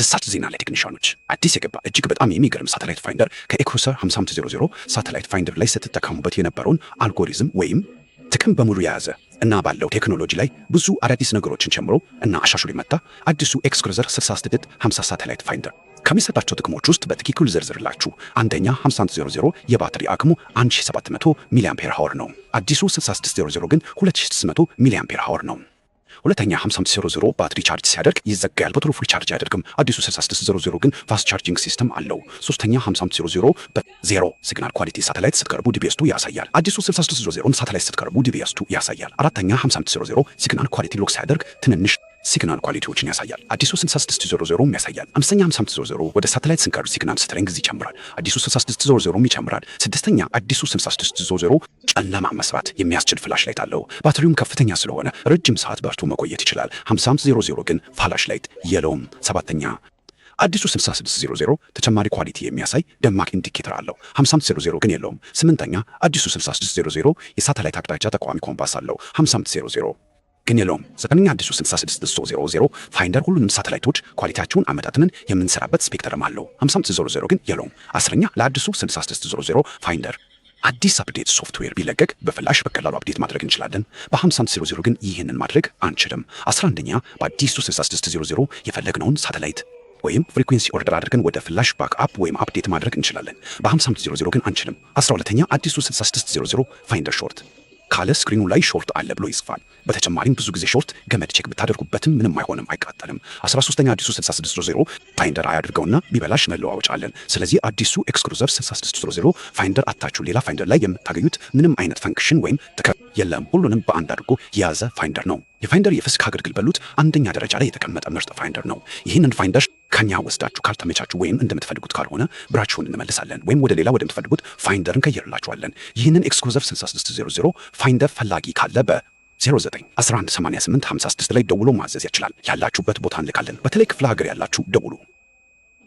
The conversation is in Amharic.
አስደሳች ዜና ላይ ቴክኒሻኖች አዲስ የገባ እጅግ በጣም የሚገርም ሳተላይት ፋይንደር ከኤክሩሰር 5500 ሳተላይት ፋይንደር ላይ ስትጠቀሙበት የነበረውን አልጎሪዝም ወይም ጥቅም በሙሉ የያዘ እና ባለው ቴክኖሎጂ ላይ ብዙ አዳዲስ ነገሮችን ጨምሮ እና አሻሽሎ የመጣ አዲሱ ኤክሩሰር 6650 ሳተላይት ፋይንደር ከሚሰጣቸው ጥቅሞች ውስጥ በትክክል ዝርዝርላችሁ። አንደኛ 5500 የባትሪ አቅሙ 1700 ሚሊ አምፔር ሃወር ነው። አዲሱ 6600 ግን 2600 ሚሊ አምፔር ሃወር ነው። ሁለተኛ 5500 ባትሪ ቻርጅ ሲያደርግ ይዘጋል፣ በቶሎ ፉል ቻርጅ አያደርግም። አዲሱ 6600 ግን ፋስት ቻርጂንግ ሲስተም አለው። ሶስተኛ 5500 በዜሮ ሲግናል ኳሊቲ ሳተላይት ስትቀርቡ ዲቢኤስ2 ያሳያል። አዲሱ 6600 ሳተላይት ስትቀርቡ ዲቢኤስ2 ያሳያል። አራተኛ 5500 ሲግናል ኳሊቲ ሎክ ሲያደርግ ትንንሽ ሲግናል ኳሊቲዎችን ያሳያል። አዲሱ 6600 ያሳያል። አምስተኛ 5500 ወደ ሳተላይት ስንቀርብ ሲግናል ስትሬንግዝ ይጨምራል። አዲሱ 6600 ይጨምራል። ስድስተኛ አዲሱ 6600 ጨለማ መስራት የሚያስችል ፍላሽ ላይት አለው። ባትሪውም ከፍተኛ ስለሆነ ረጅም ሰዓት በርቶ መቆየት ይችላል። 5500 ግን ፍላሽ ላይት የለውም። ሰባተኛ አዲሱ 6600 ተጨማሪ ኳሊቲ የሚያሳይ ደማቅ ኢንዲኬተር አለው። 5500 ግን የለውም። ስምንተኛ አዲሱ 6600 የሳተላይት አቅጣጫ ጠቋሚ ኮምፓስ አለው። 5500 ግን የለውም። ዘጠነኛ አዲሱ 6600 ፋይንደር ሁሉንም ሳተላይቶች ኳሊቲያቸውን አመጣጥነን የምንሰራበት ስፔክትረም አለው። 5500 ግን የለውም። አስረኛ ለአዲሱ 6600 ፋይንደር አዲስ አፕዴት ሶፍትዌር ቢለቀቅ በፍላሽ በቀላሉ አፕዴት ማድረግ እንችላለን። በ5500 ግን ይህንን ማድረግ አንችልም። 11ኛ በአዲሱ 6600 የፈለግነውን ሳተላይት ወይም ፍሪኩዌንሲ ኦርደር አድርገን ወደ ፍላሽ ባክአፕ ወይም አፕዴት ማድረግ እንችላለን። በ5500 ግን አንችልም። 12ኛ አዲሱ 6600 ፋይንደር ሾርት ካለ ስክሪኑ ላይ ሾርት አለ ብሎ ይጽፋል። በተጨማሪም ብዙ ጊዜ ሾርት ገመድ ቼክ ብታደርጉበትም ምንም አይሆንም፣ አይቃጠልም። 13ኛ አዲሱ 6600 ፋይንደር አያድርገውና ቢበላሽ መለዋወጫ አለን። ስለዚህ አዲሱ ኤክሩሰር 6600 ፋይንደር አታችሁ ሌላ ፋይንደር ላይ የምታገኙት ምንም አይነት ፈንክሽን ወይም ጥቅም የለም። ሁሉንም በአንድ አድርጎ የያዘ ፋይንደር ነው። የፋይንደር የፍስክ አገልግሎት አንደኛ ደረጃ ላይ የተቀመጠ ምርጥ ፋይንደር ነው። ይህንን ፋይንደር ከኛ ወስዳችሁ ካልተመቻችሁ ወይም እንደምትፈልጉት ካልሆነ ብራችሁን እንመልሳለን ወይም ወደ ሌላ ወደምትፈልጉት ፋይንደር እንቀይርላችኋለን። ይህንን ኤክሩሰር 6600 ፋይንደር ፈላጊ ካለ በ09118856 ላይ ደውሎ ማዘዝ ይችላል። ያላችሁበት ቦታ እንልካለን። በተለይ ክፍለ ሀገር ያላችሁ ደውሉ።